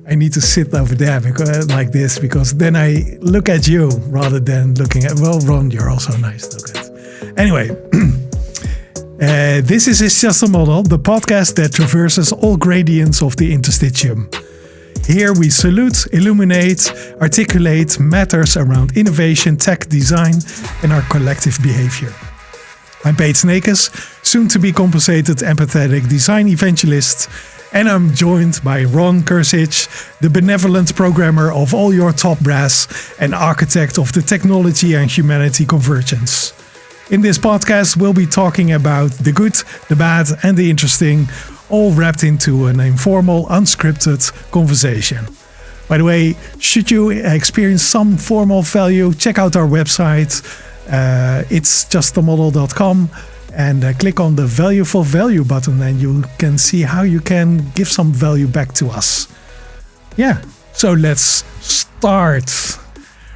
I need to sit over there like this, because then I look at you rather than looking at, well, Ron, you're also nice to look at. Anyway, this is It's Just a Model, the podcast that traverses all gradients of the interstitium. Here we salute, illuminate, articulate matters around innovation, tech, design, and our collective behaviour. I'm Peet Sneekes, soon to be compensated empathetic design evangelist, and I'm joined by Ron Kersic, the benevolent programmer of all your top brass and architect of the technology and humanity convergence. In this podcast, we'll be talking about the good, the bad, and the interesting, all wrapped into an informal, unscripted conversation. By the way, should you experience some formal value, check out our website. It's justamodel.com, and click on the value for value button, and you can see how you can give some value back to us. Yeah, so let's start.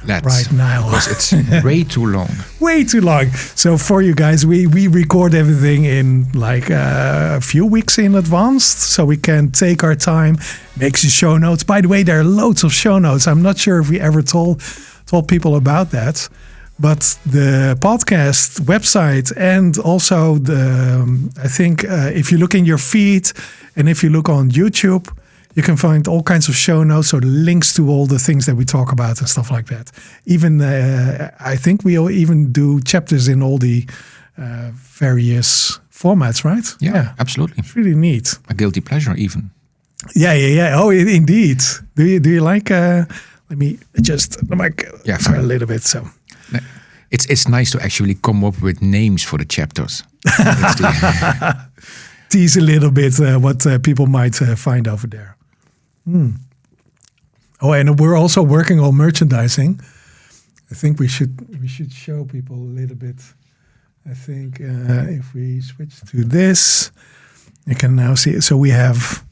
Right now. Because it's way too long. Way too long. So for you guys, we record everything in like a few weeks in advance, so we can take our time, make the show notes. By the way, there are loads of show notes. I'm not sure if we ever told people about that. But the podcast website, and also I think if you look in your feed and if you look on YouTube, you can find all kinds of show notes, so the links to all the things that we talk about and stuff like that. Even I think we'll even do chapters in all the various formats, right? Yeah, absolutely. It's really neat. A guilty pleasure, even. Yeah. Oh, indeed. Do you like? Let me adjust the mic a little bit. So. It's nice to actually come up with names for the chapters. Tease a little bit what people might find over there. Oh, and we're also working on merchandising. I think we should show people a little bit. I think if we switch to this, you can now see it. So we have,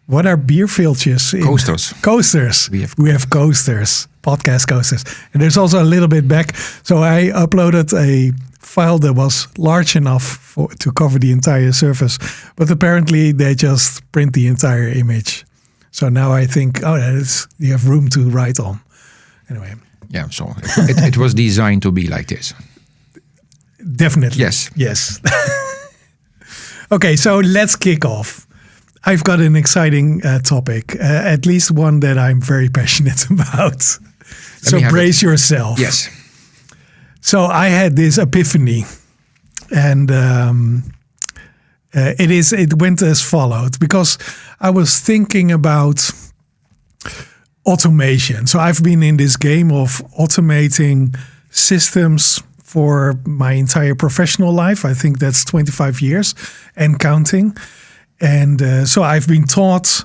what are beer filters? Coasters. Coasters. We have coasters, podcast coasters. And there's also a little bit back. So I uploaded a file that was large enough to cover the entire surface. But apparently they just print the entire image. So now I think, you have room to write on. Anyway. Yeah, so it was designed to be like this. Definitely. Yes. Okay, so let's kick off. I've got an exciting topic, at least one that I'm very passionate about. So brace yourself. Yes. So I had this epiphany, and it went as followed, because I was thinking about automation. So I've been in this game of automating systems for my entire professional life. I think that's 25 years and counting. And so I've been taught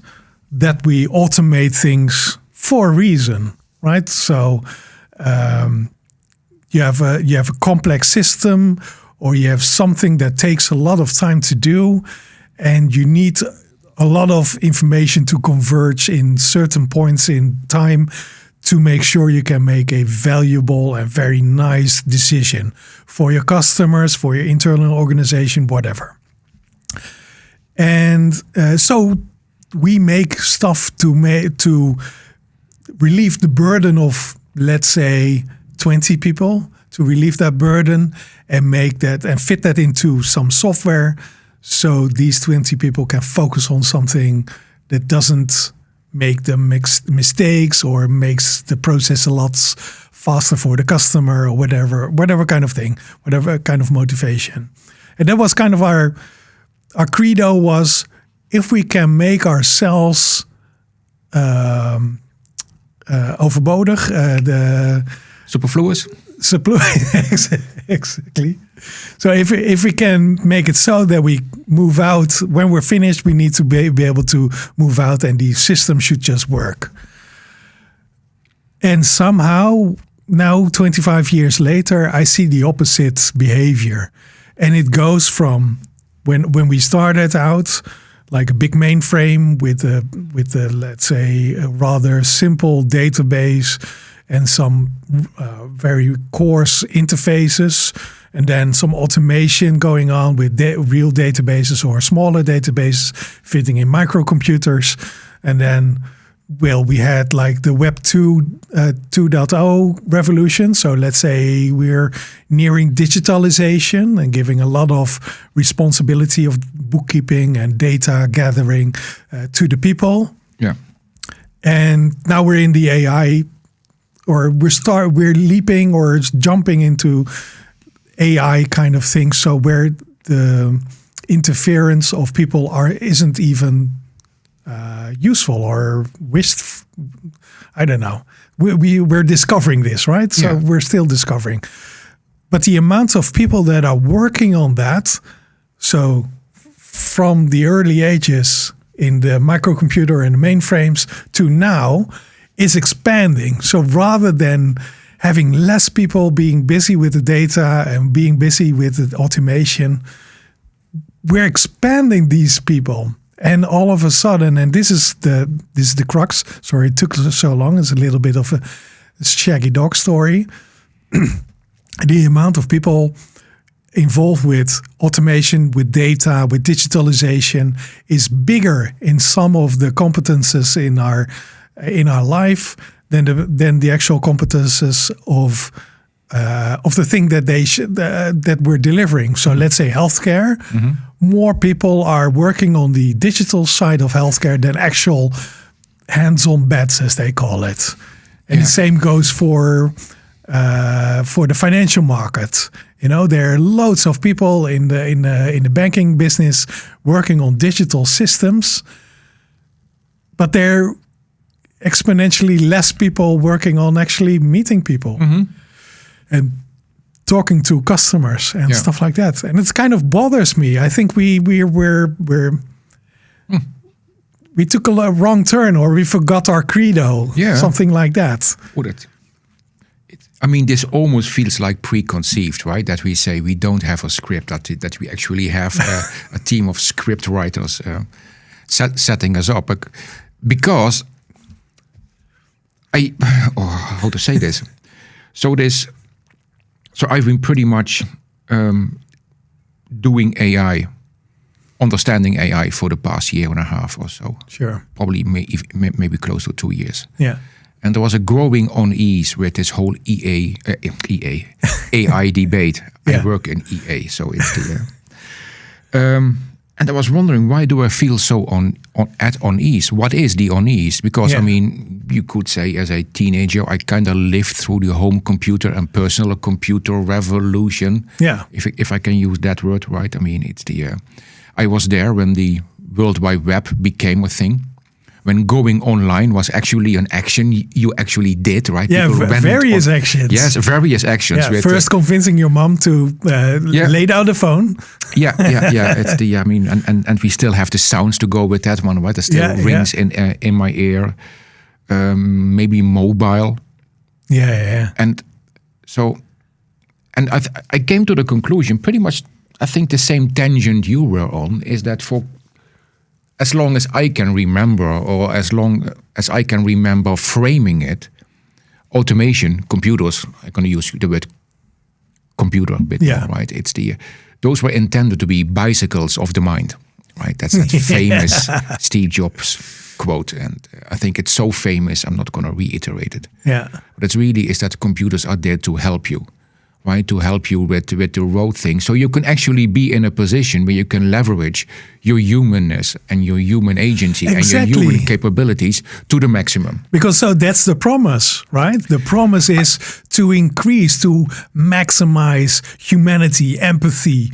that we automate things for a reason, right? So you have a complex system, or you have something that takes a lot of time to do, and you need a lot of information to converge in certain points in time to make sure you can make a valuable and very nice decision for your customers, for your internal organization, whatever. And so we make stuff to relieve the burden of, let's say, 20 people, to relieve that burden and make that and fit that into some software, so these 20 people can focus on something that doesn't make them mistakes or makes the process a lot faster for the customer, or whatever kind of thing, whatever kind of motivation. And that was kind of our credo was, if we can make ourselves overbodig, the superfluous. Exactly. So if we can make it so that we move out when we're finished, we need to be able to move out, and the system should just work. And somehow now, 25 years later, I see the opposite behavior, and it goes from when we started out like a big mainframe with a let's say a rather simple database and some very coarse interfaces, and then some automation going on with real databases or smaller databases fitting in microcomputers, and then well, we had like the Web 2.0 revolution. So let's say we're nearing digitalization and giving a lot of responsibility of bookkeeping and data gathering to the people. Yeah. And now we're in the AI, or we're leaping or jumping into AI kind of thing. So where the interference of people isn't even useful or wished. I don't know. We're discovering this, right? So we're still discovering. But the amount of people that are working on that, so from the early ages in the microcomputer and the mainframes to now, is expanding. So rather than having less people being busy with the data and being busy with the automation, we're expanding these people. And all of a sudden, and this is the crux. Sorry, it took so long. It's a little bit of a shaggy dog story. The amount of people involved with automation, with data, with digitalization is bigger in some of the competences in our life than the actual competences of the thing that that we're delivering. So let's say healthcare. Mm-hmm. More people are working on the digital side of healthcare than actual hands-on beds, as they call it. And the same goes for the financial market. You know, there are loads of people in the banking business working on digital systems, but there are exponentially less people working on actually meeting people. Mm-hmm. And talking to customers and stuff like that. And it kind of bothers me. I think we took a wrong turn, or we forgot our credo. Yeah. Something like that. I mean, this almost feels like preconceived, right? That we say we don't have a script, that we actually have a team of script writers setting us up. Because how to say this? So I've been pretty much doing AI, understanding AI for the past year and a half or so. Sure. Probably maybe close to 2 years. Yeah. And there was a growing unease with this whole AI debate. I work in EA, so it's the... and I was wondering, why do I feel so at unease? What is the unease? Because, I mean, you could say as a teenager, I kind of lived through the home computer and personal computer revolution. Yeah. If I can use that word, right? I mean, it's the... I was there when the World Wide Web became a thing. When going online was actually an action you actually did, right? Yeah, various actions. Yes, various actions. Yeah, first convincing your mom to lay down the phone. Yeah. It's the, I mean, and we still have the sounds to go with that one, right? It still rings in my ear. Maybe mobile. Yeah. And so, and I came to the conclusion, pretty much, I think the same tangent you were on, is that for as long as I can remember, or as long as I can remember framing it, automation, computers, I'm going to use the word computer a bit more, right? It's those were intended to be bicycles of the mind, right? That's that famous Steve Jobs quote. And I think it's so famous, I'm not going to reiterate it. Yeah. But it's really is that computers are there to help you. Right, to help you with the road thing. So you can actually be in a position where you can leverage your humanness and your human agency and your human capabilities to the maximum. Because so that's the promise, right? The promise is to increase, to maximize humanity, empathy,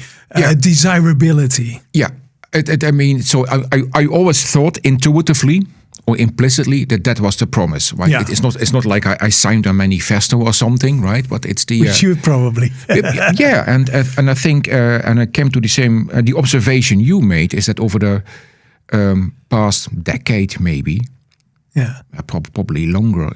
desirability. Yeah, I mean, so I always thought intuitively or implicitly that was the promise, right? Yeah. It's not like I signed a manifesto or something, right? But it's the... We should probably. and I think, and I came to the same, the observation you made is that over the past decade, maybe, probably longer,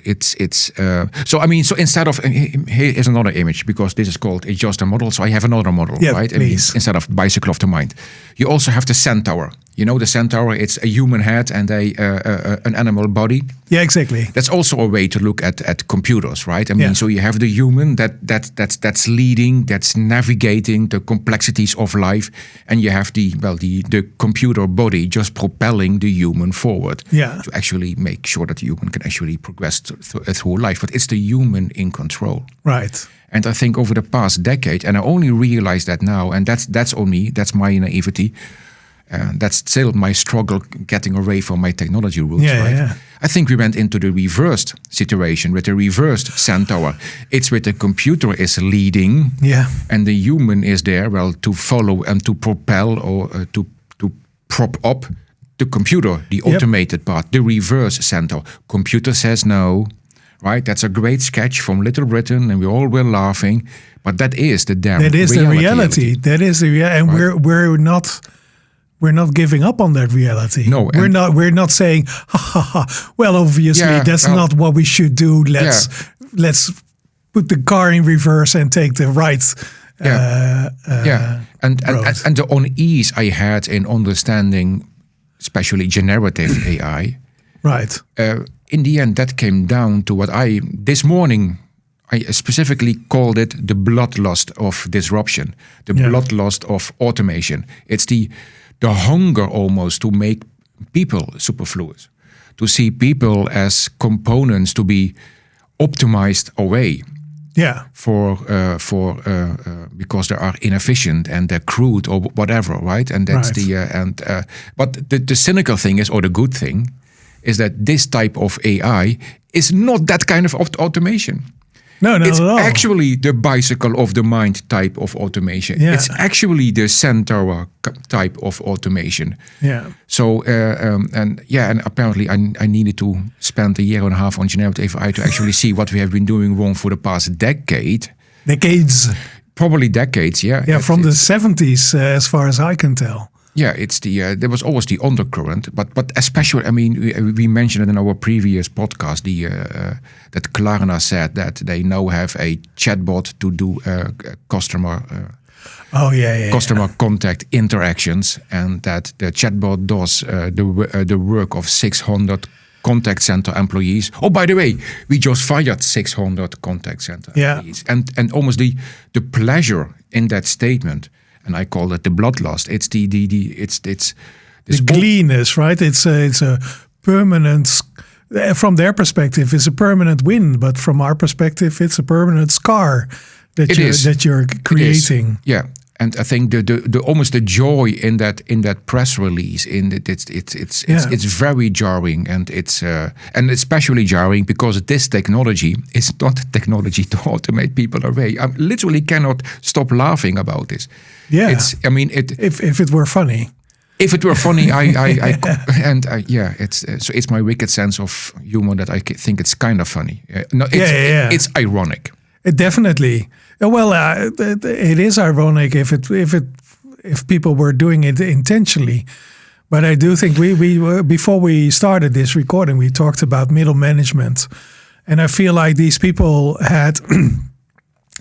so I mean, so instead of, here is another image, because this is called just a model, so I have another model, right? Please. Instead of bicycle of the mind. You also have the Centaur. You know, the Centaur, it's a human head and an animal body. Yeah, exactly. That's also a way to look at computers, right? I mean, Yeah. so you have the human that's leading, that's navigating the complexities of life, and you have the computer body just propelling the human forward. Yeah. To actually make sure that the human can actually progress through life. But it's the human in control. Right. And I think over the past decade, and I only realize that now, and that's on me, that's my naivety. That's still my struggle getting away from my technology roots, right? Yeah. I think we went into the reversed situation with the reversed Centaur. It's with the computer is leading, and the human is there, to follow and to propel or to prop up the computer, the automated part, the reverse Centaur. Computer says no, right? That's a great sketch from Little Britain, and we all were laughing, but that is the damn That is reality. the reality. That is the reality, and right. We're not giving up on that reality. No, we're not saying, ha ha ha. Well, obviously that's not what we should do. Let's put the car in reverse and take the right. And the unease I had in understanding, especially generative AI. Right. In the end, that came down to what this morning, I specifically called it the bloodlust of disruption, the bloodlust of automation. It's the hunger almost to make people superfluous, to see people as components to be optimized away. Yeah. Because they are inefficient and they're crude or whatever, right? And that's but the cynical thing is, or the good thing, is that this type of AI is not that kind of automation. No, not it's at all. actually the bicycle of the mind type of automation. Yeah. It's actually the Centaur type of automation. Yeah. So and apparently I needed to spend a year and a half on generative AI to actually see what we have been doing wrong for the past decades. Probably decades. Yeah. Yeah, from the 70s, as far as I can tell. Yeah, it's there was always the undercurrent, but especially, I mean, we mentioned it in our previous podcast. That Klarna said that they now have a chatbot to do customer contact interactions, and that the chatbot does the work of 600 contact center employees. Oh, by the way, we just fired 600 contact center employees, and almost the pleasure in that statement. And I call it the bloodlust. It's the gleanness, right? It's a permanent. From their perspective, it's a permanent win, but from our perspective, it's a permanent scar that you're creating. Yeah, and I think the almost the joy in that press release it's very jarring, and it's especially jarring because this technology is not technology to automate people away. I literally cannot stop laughing about this. Yeah, if it were funny. If it were funny, it's my wicked sense of humor that I think it's kind of funny. It's ironic. Definitely. Well, it is ironic if people were doing it intentionally. But I do think we before we started this recording, we talked about middle management, and I feel like these people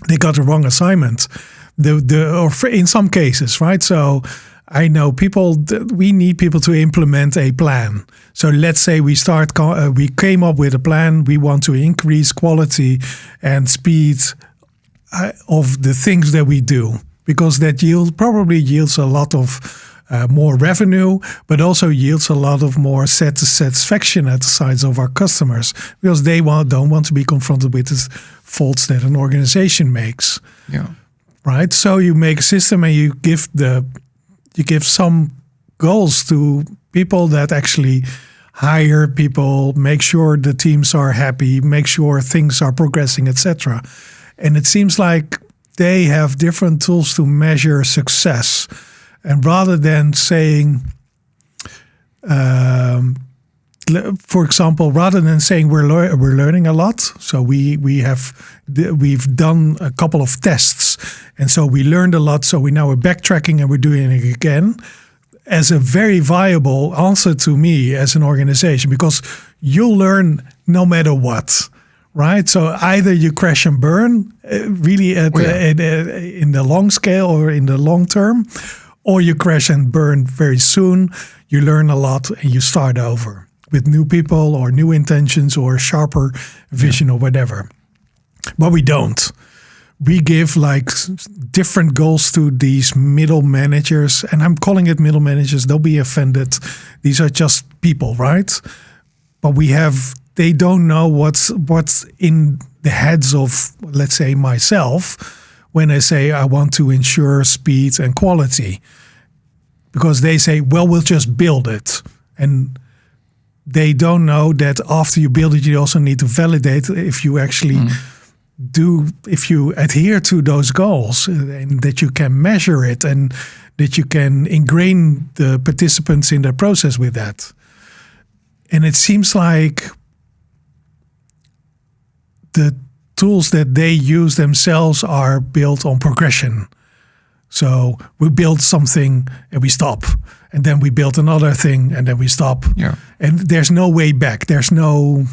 they got the wrong assignment. In some cases, right? So I know we need people to implement a plan. So let's say we came up with a plan. We want to increase quality and speed of the things that we do, because that probably yields a lot of more revenue, but also yields a lot of more satisfaction at the sides of our customers, because they don't want to be confronted with the faults that an organization makes. Yeah. Right. So you make a system and you give some goals to people that actually hire people, make sure the teams are happy, make sure things are progressing, etc. And it seems like they have different tools to measure success. And rather than saying, for example, rather than saying we're learning a lot, so we've done a couple of tests, and so we learned a lot. So we now are backtracking and we're doing it again, as a very viable answer to me as an organization, because you'll learn no matter what, right? So either you crash and burn, really in the long scale or in the long term, or you crash and burn very soon. you learn a lot and you start over with new people or new intentions or sharper vision or whatever. But we don't. We give like different goals to these middle managers, and I'm calling it middle managers. Don't be offended. These are just people, right? But they don't know what's in the heads of, let's say, myself when I say I want to ensure speed and quality. Because they say, well, we'll just build it. And they don't know that after you build it, you also need to validate if you actually if you adhere to those goals, and that you can measure it and that you can ingrain the participants in the process with that. And it seems like the tools that they use themselves are built on progression. So we build something and we stop. And then we build another thing and then we stop. Yeah. And there's no way back. There's no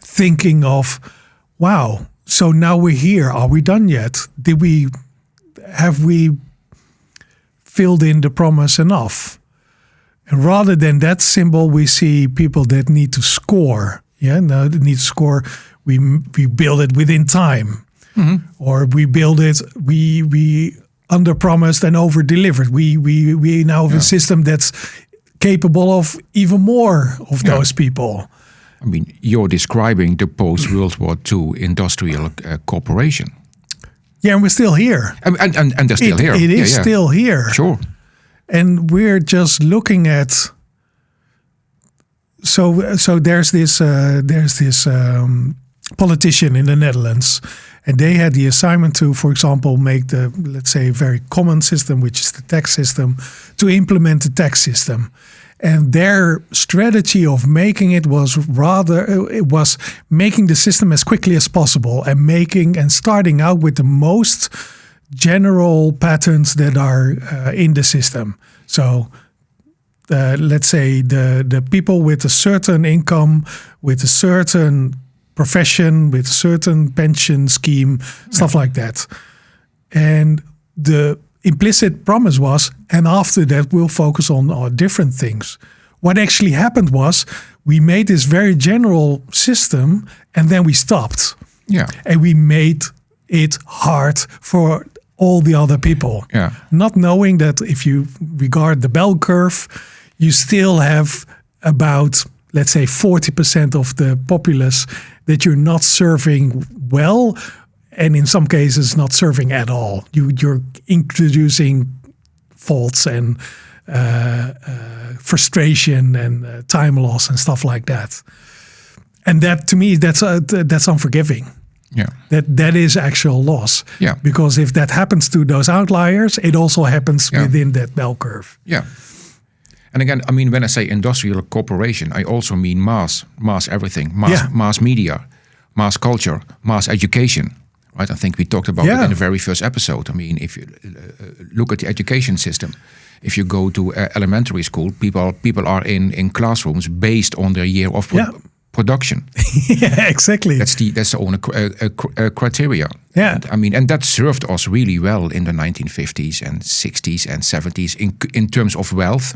thinking of, wow, so now we're here. Are we done yet? Have we filled in the promise enough? And rather than that symbol, we see people that need to score. Yeah, no, they need to score. We build it within time. Or we build it, we under-promised and over-delivered. We now have a system that's capable of even more of those people. I mean, you're describing the post-World War II industrial corporation. Yeah, and we're still here. And they're still here. It is still here. Sure. And we're just looking at... So there's this politician in the Netherlands, and they had the assignment to, for example, make the, let's say, very common system, which is the tax system, to implement the tax system. And their strategy of making it was making the system as quickly as possible and starting out with the most general patterns that are in the system. So let's say the people with a certain income, with a certain profession, with a certain pension scheme, stuff like that. And the implicit promise was, and after that we'll focus on different things. What actually happened was we made this very general system and then we stopped. Yeah. And we made it hard for all the other people. Yeah. Not knowing that if you regard the bell curve, you still have about, let's say, 40% of the populace that you're not serving well, and in some cases not serving at all. You're introducing faults and frustration and time loss and stuff like that. And that, to me, that's unforgiving. Yeah. That is actual loss. Yeah. Because if that happens to those outliers, it also happens within that bell curve. Yeah. And again, I mean, when I say industrial corporation, I also mean mass everything, mass media, mass culture, mass education, right? I think we talked about it in the very first episode. I mean, if you look at the education system, if you go to elementary school, people are in classrooms based on their year of production. Yeah, exactly. That's the only criteria. Yeah. And, I mean, and that served us really well in the 1950s and 60s and 70s in terms of wealth.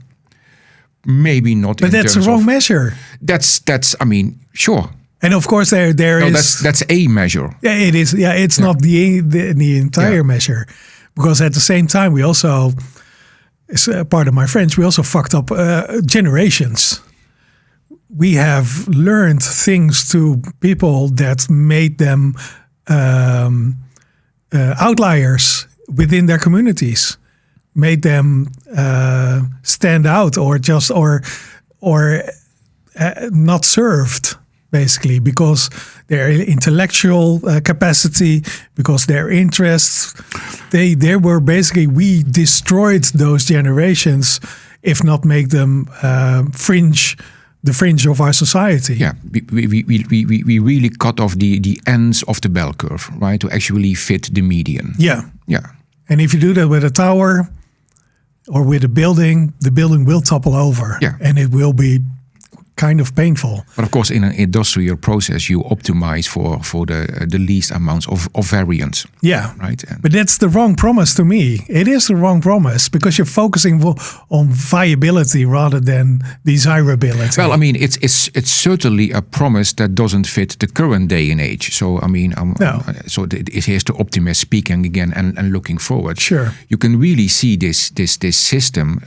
Maybe not. But that's the wrong measure. That's. I mean, sure. And of course, there is. That's a measure. Yeah, it is. Yeah, it's not the entire measure, because at the same time we also, as part of my French, we also fucked up generations. We have learned things to people that made them outliers within their communities. Made them stand out, or not served, basically, because their intellectual capacity, because their interests, they were basically, we destroyed those generations, if not make them the fringe of our society. Yeah, we really cut off the ends of the bell curve, right, to actually fit the median. Yeah. Yeah. And if you do that with a tower or with a building, the building will topple over. Yeah. And it will be kind of painful. But of course, in an industrial process, you optimize for the least amounts of variance. Yeah, right. But that's the wrong promise to me. It is the wrong promise because you're focusing on viability rather than desirability. Well, I mean, it's certainly a promise that doesn't fit the current day and age. So, I mean, here's the optimist speaking again and looking forward. Sure, you can really see this system.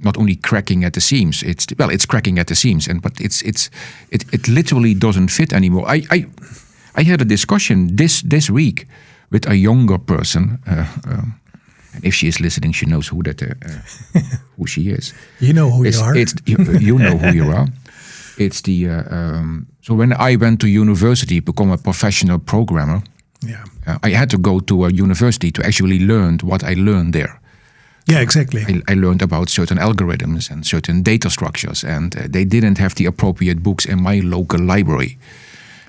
Not only cracking at the seams, it's cracking at the seams, but it literally doesn't fit anymore. I had a discussion this week with a younger person. And if she is listening, she knows who she is. You know who you are. You know who you are. It's the so when I went to university, become a professional programmer. Yeah, I had to go to a university to actually learn what I learned there. Yeah, exactly. I learned about certain algorithms and certain data structures, and they didn't have the appropriate books in my local library.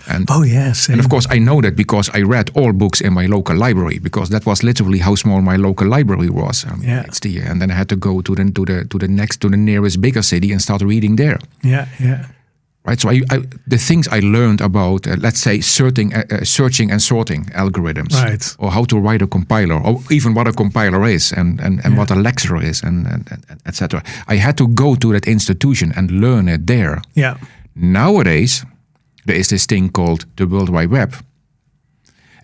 And, yes. And of course, I know that because I read all books in my local library, because that was literally how small my local library was. And then I had to go to the nearest bigger city and start reading there. Yeah, yeah. Right, so the things I learned about, let's say, searching and sorting algorithms, right, or how to write a compiler, or even what a compiler is, and what a lecturer is, and etc. I had to go to that institution and learn it there. Yeah. Nowadays, there is this thing called the World Wide Web,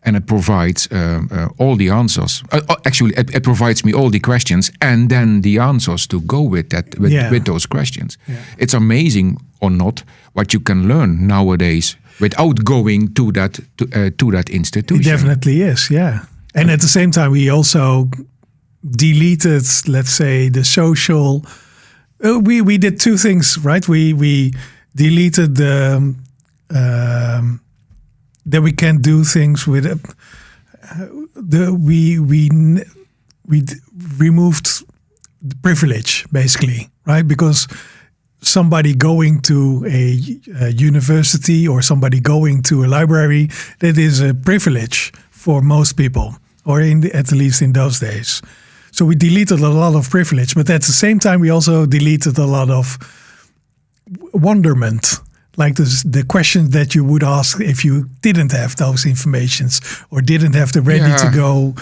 and it provides all the answers. Actually, it provides me all the questions and then the answers to go with that with those questions. Yeah. It's amazing or not what you can learn nowadays without going to that institution. It definitely is, yeah. And at the same time, we also deleted, let's say, the social. We did two things, right? We deleted the. That we can do things with we removed the privilege, basically, right? Because somebody going to a university or somebody going to a library, that is a privilege for most people, or at least in those days. So we deleted a lot of privilege, but at the same time, we also deleted a lot of wonderment. Like the questions that you would ask if you didn't have those informations or didn't have the ready-to-go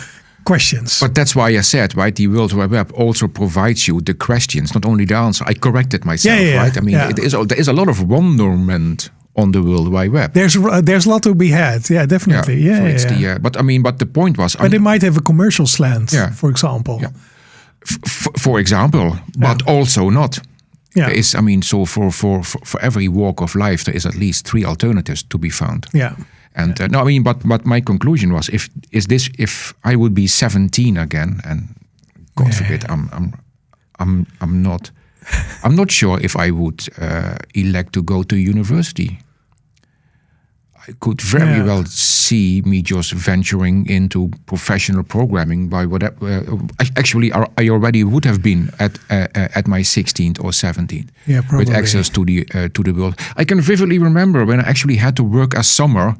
questions. But that's why I said, right, the World Wide Web also provides you the questions, not only the answer. I corrected myself, right? I mean, there is a lot of wonderment on the World Wide Web. There's a lot to be had, definitely. But the point was... But it might have a commercial slant, for example. Yeah. For example, but also not. Yeah. There is, so for every walk of life, there is at least 3 alternatives to be found. Yeah. And but my conclusion was, if I would be 17 again, and God forbid, I'm not sure if I would elect to go to university. I could very well see me just venturing into professional programming by whatever. Actually, I already would have been at my 16th or 17th with access to the world. I can vividly remember when I actually had to work a summer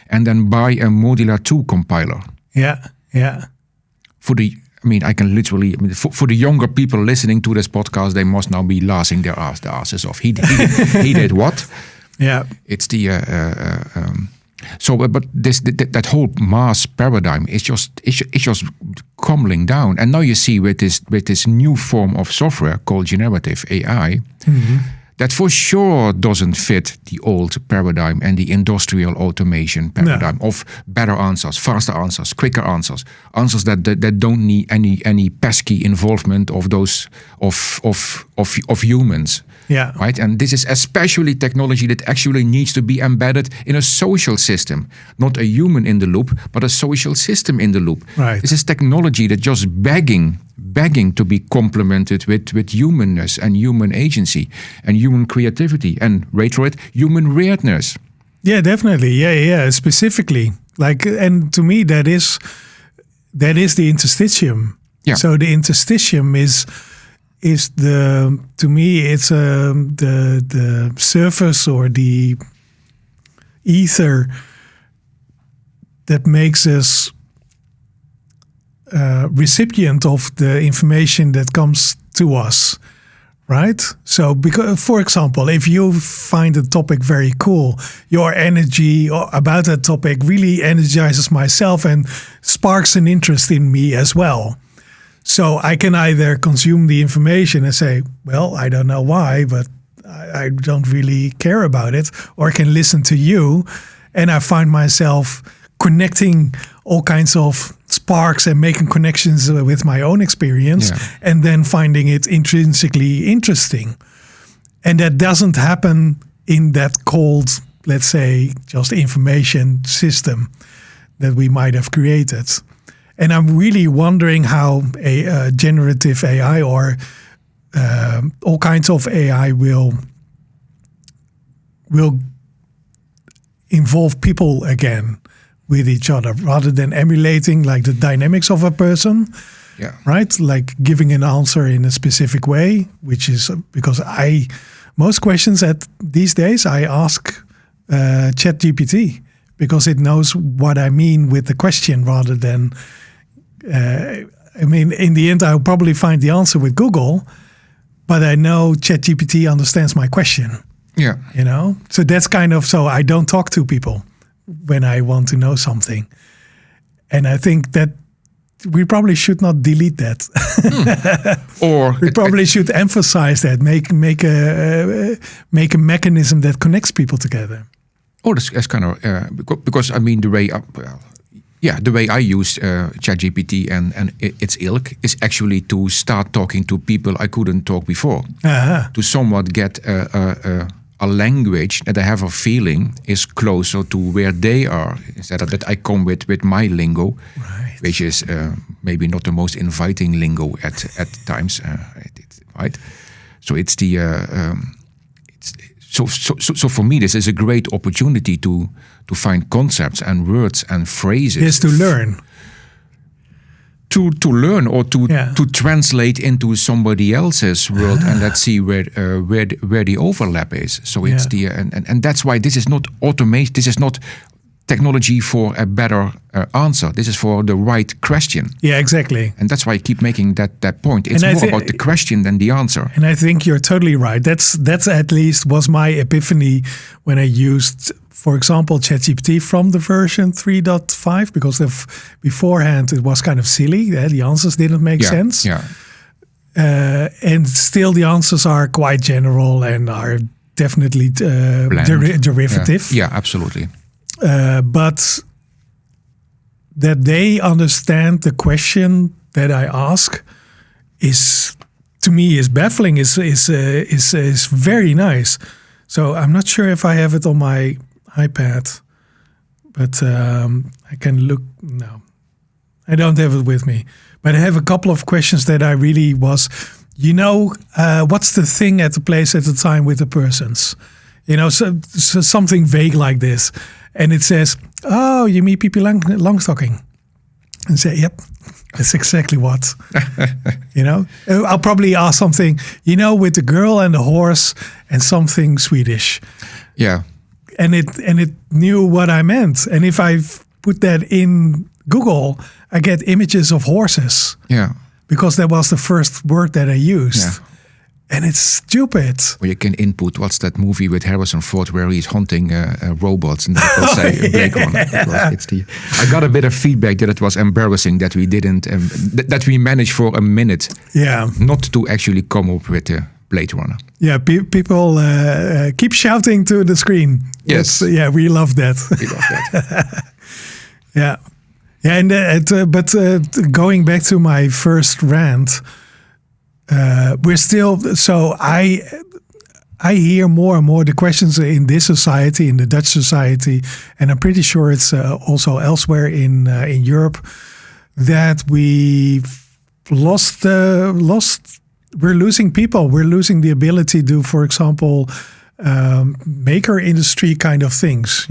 and then buy a Modular 2 compiler. Yeah, yeah. I can literally. For the younger people listening to this podcast, they must now be laughing their asses off. He did what? Yeah, it's the but that whole mass paradigm is just crumbling down, and now you see with this new form of software called generative AI, that for sure doesn't fit the old paradigm and the industrial automation paradigm of better answers, faster answers, quicker answers that don't need any pesky involvement of those of humans. Yeah. Right. And this is especially technology that actually needs to be embedded in a social system, not a human in the loop, but a social system in the loop. Right. This is technology that just begging to be complemented with humanness and human agency and human creativity and reiterate human weirdness. Yeah, definitely. Yeah. Specifically, and to me that is the interstitium. Yeah. So the interstitium is to me it's the surface or the ether that makes us recipient of the information that comes to us, right? So, because, for example, if you find a topic very cool, your energy about that topic really energizes myself and sparks an interest in me as well. So I can either consume the information and say, well, I don't know why, but I don't really care about it, or I can listen to you, and I find myself connecting all kinds of sparks and making connections with my own experience, and then finding it intrinsically interesting. And that doesn't happen in that cold, let's say, just information system that we might have created. And I'm really wondering how a generative AI or all kinds of AI will involve people again with each other, rather than emulating like the dynamics of a person, right? Like giving an answer in a specific way, which is because most questions these days I ask ChatGPT, because it knows what I mean with the question rather than, in the end I'll probably find the answer with Google, but I know ChatGPT understands my question. Yeah. So that's so I don't talk to people when I want to know something. And I think that we probably should not delete that. Or we probably should emphasize that, make a mechanism that connects people together. Or that's kind of, because the way I use ChatGPT and its ilk is actually to start talking to people I couldn't talk before. To somewhat get a language that I have a feeling is closer to where they are, instead of that I come with my lingo, right, which is maybe not the most inviting lingo at times, right? So it's the so for me this is a great opportunity to find concepts and words and phrases. Yes, to learn. To learn or to translate into somebody else's world, and let's see where the overlap is. So it's and that's why this is not automation. This is not technology for a better answer. This is for the right question. Yeah, exactly. And that's why I keep making that point. It's more about the question than the answer. And I think you're totally right. That's at least was my epiphany when I used, for example, ChatGPT from the version 3.5, because beforehand it was kind of silly. The answers didn't make sense. Yeah. And still the answers are quite general and are definitely derivative. Yeah, absolutely. But that they understand the question that I ask is, to me, is baffling. Is very nice. So I'm not sure if I have it on my iPad, but I can look. No, I don't have it with me. But I have a couple of questions that I really was. What's the thing at the place at the time with the persons? So something vague like this. And it says, oh, you meet Pippi Longstocking. And say, yep, that's exactly what. I'll probably ask something, with the girl and the horse and something Swedish. Yeah. And it knew what I meant. And if I put that in Google, I get images of horses. Yeah. Because that was the first word that I used. Yeah. And it's stupid. Or you can input, what's that movie with Harrison Ford where he's hunting robots, and that will say Blade Runner. I got a bit of feedback that it was embarrassing that we didn't, that we managed for a minute, not to actually come up with Blade Runner. Yeah, people keep shouting to the screen. Yes, we love that. We love that. Yeah, but going back to my first rant. We're still, so I hear more and more the questions in this society, in the Dutch society, and I'm pretty sure it's also elsewhere in Europe, that we've lost. We're losing people. We're losing the ability to, for example, maker industry kind of things.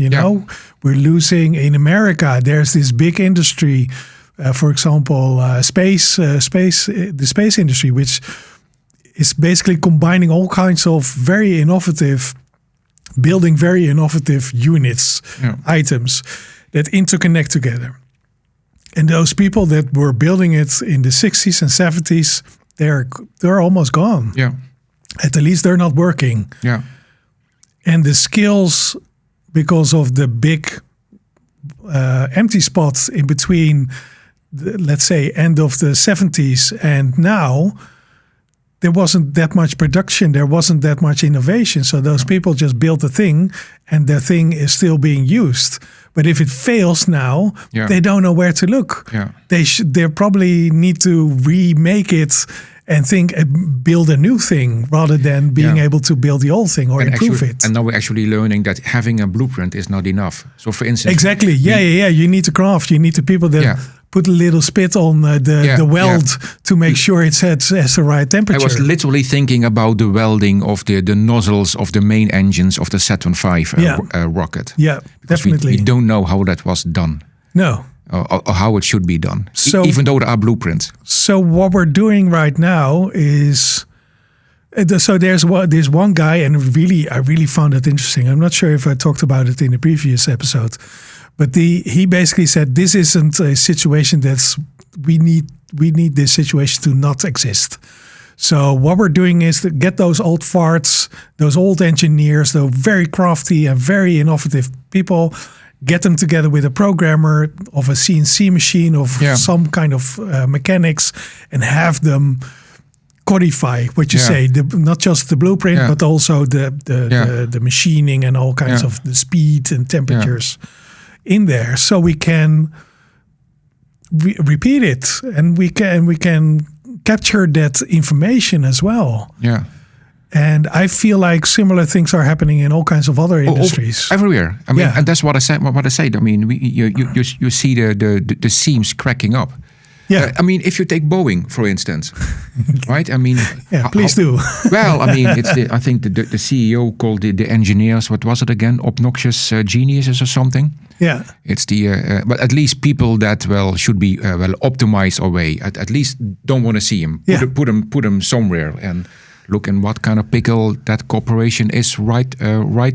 We're losing in America. There's this big industry. For example, the space industry, which is basically combining all kinds of building very innovative units, items that interconnect together. And those people that were building it in the 60s and 70s, they're almost gone. Yeah. At least they're not working. Yeah. And the skills, because of the big empty spots in between, let's say, end of the 70s and now, there wasn't that much production. There wasn't that much innovation. So those people just built a thing, and their thing is still being used. But if it fails now, they don't know where to look. Yeah. They probably need to remake it and build a new thing rather than being able to build the old thing or improve it. And now we're actually learning that having a blueprint is not enough. So for instance... Exactly. Yeah. You need to craft. You need the people that put a little spit on the weld to make sure it has the right temperature. I was literally thinking about the welding of the nozzles of the main engines of the Saturn V rocket. Yeah, definitely. We don't know how that was done. No. Or how it should be done, even though there are blueprints. So what we're doing right now is, so there's one guy, and I really found it interesting. I'm not sure if I talked about it in the previous episode, but he basically said this isn't a situation we need this situation to not exist. So what we're doing is to get those old farts, those old engineers, those very crafty and very innovative people, get them together with a programmer of a CNC machine of some kind of mechanics, and have them codify what you say, not just the blueprint, but also the machining and all kinds of the speed and temperatures in there, so we can repeat it, and we can capture that information as well. Yeah. And I feel like similar things are happening in all kinds of other industries. Everywhere. I mean, and that's what I said. What I said. I mean, you see the seams cracking up. Yeah. I mean, if you take Boeing, for instance, right? I mean, please do. Well, I mean, I think the CEO called the engineers, what was it again? Obnoxious geniuses or something. Yeah. It's but at least people that should be optimized away. At least don't want to see him. Put them somewhere and look in what kind of pickle that corporation is right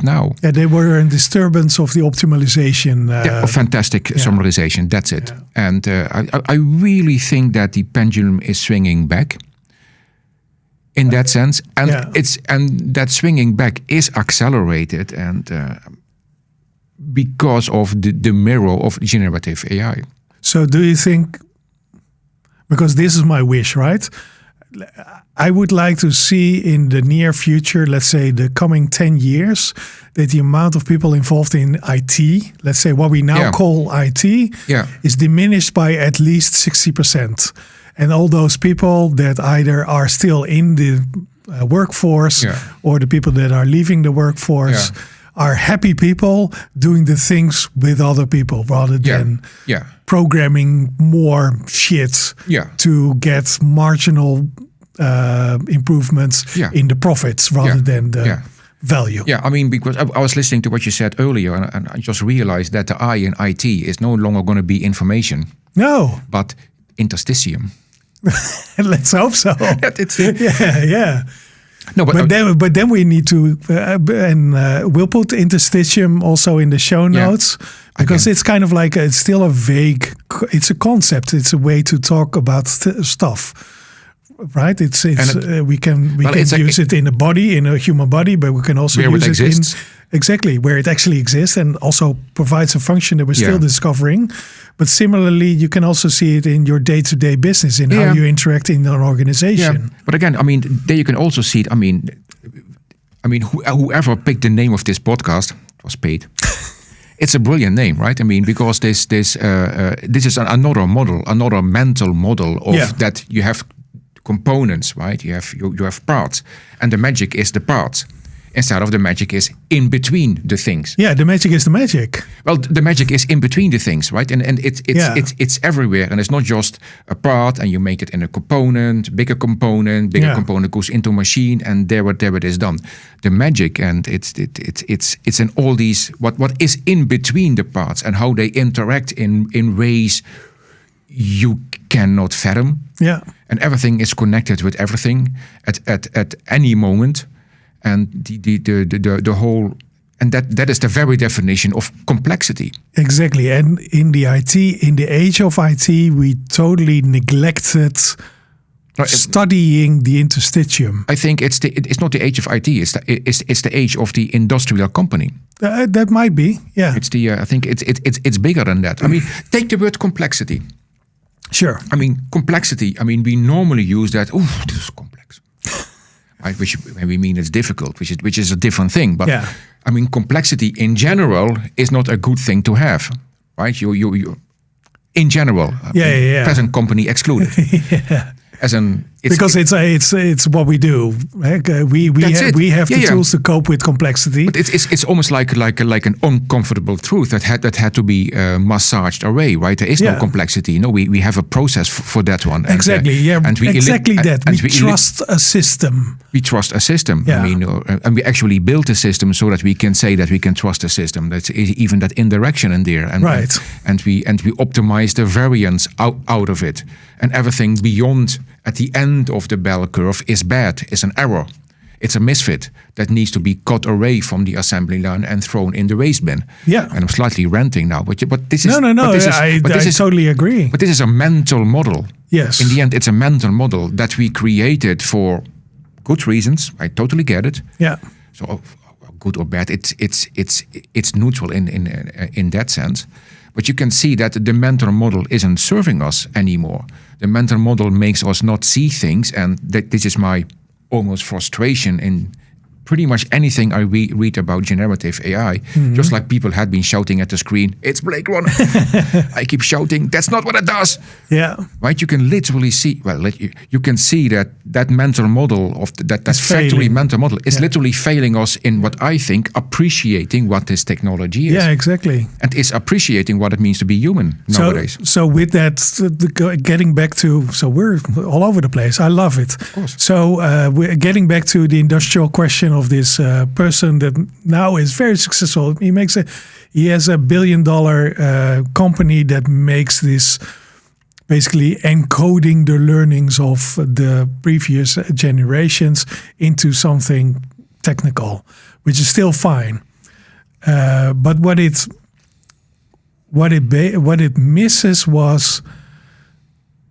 now. Yeah, they were in disturbance of the optimization. Fantastic summarization. That's it. Yeah. And I really think that the pendulum is swinging back in that sense, and and that swinging back is accelerated and because of the mirror of generative AI. So, do you think? Because this is my wish, right? I would like to see in the near future, let's say the coming 10 years, that the amount of people involved in IT, let's say what we now call IT, is diminished by at least 60%. And all those people that either are still in the workforce or the people that are leaving the workforce are happy people doing the things with other people rather than programming more shit to get marginal improvements in the profits rather than the value. Yeah, I mean, because I was listening to what you said earlier, and I just realized that the I in IT is no longer going to be information. No. But interstitium. Let's hope so. Yeah. No, but then we need to, we'll put interstitium also in the show notes because it's kind of like it's still a vague. It's a concept. It's a way to talk about stuff, right? We can use it in a body, in a human body, but we can also use it in where it actually exists and also provides a function that we're still discovering. But similarly, you can also see it in your day-to-day business, in how you interact in an organization. Yeah. But again, I mean, there you can also see it. I mean, whoever picked the name of this podcast was paid. It's a brilliant name, right? I mean, because this is another model, another mental model of that you have components, right? You have parts, and the magic is the parts. Instead of the magic is in between the things. Yeah, the magic is the magic. Well, the magic is in between the things, right? And it's everywhere, and it's not just a part, and you make it in a component, bigger component goes into a machine, and there it is done. The magic, and it's in all these what is in between the parts and how they interact in ways you cannot fathom. Yeah, and everything is connected with everything at any moment. And the whole, and that is the very definition of complexity. Exactly, and in the age of IT, we totally neglected studying the interstitium. I think it's not the age of IT. It's the age of the industrial company. That might be, yeah. It's I think it's bigger than that. I mean, take the word complexity. Sure. I mean, complexity. I mean, we normally use that. Oh, this is complex. Right, which we mean it's difficult, which is a different thing. But I mean, complexity in general is not a good thing to have, right? You in general, present company excluded. Because it's what we do. We have the tools to cope with complexity. But it's almost like an uncomfortable truth that had to be massaged away, right? There is no complexity. No, we have a process for that one. Exactly. And we trust a system. We trust a system. Yeah. I mean, and we actually built a system so that we can say that we can trust a system. That's even that indirection in there. And, right. And we optimize the variance out of it. And everything beyond at the end of the bell curve is bad, is an error. It's a misfit that needs to be cut away from the assembly line and thrown in the waste bin. Yeah. And I'm slightly ranting now, but this is... No, I totally agree. But this is a mental model. Yes. In the end, it's a mental model that we created for good reasons. I totally get it. Yeah. So good or bad, it's neutral in that sense. But you can see that the mental model isn't serving us anymore. The mental model makes us not see things, and this is my almost frustration in pretty much anything I read about generative AI. Mm-hmm. Just like people had been shouting at the screen, "It's Blade Runner." I keep shouting, "That's not what it does." Yeah. Right? You can literally see. Well, you can see that mental model of that factory failing. Mental model is literally failing us in what I think appreciating what this technology is. Yeah, exactly. And is appreciating what it means to be human nowadays. So with that, getting back to, so we're all over the place. I love it. Of course. So we're getting back to the industrial question of this person that now is very successful. He has a $1 billion company that makes this, basically encoding the learnings of the previous generations into something technical, which is still fine. But what it misses was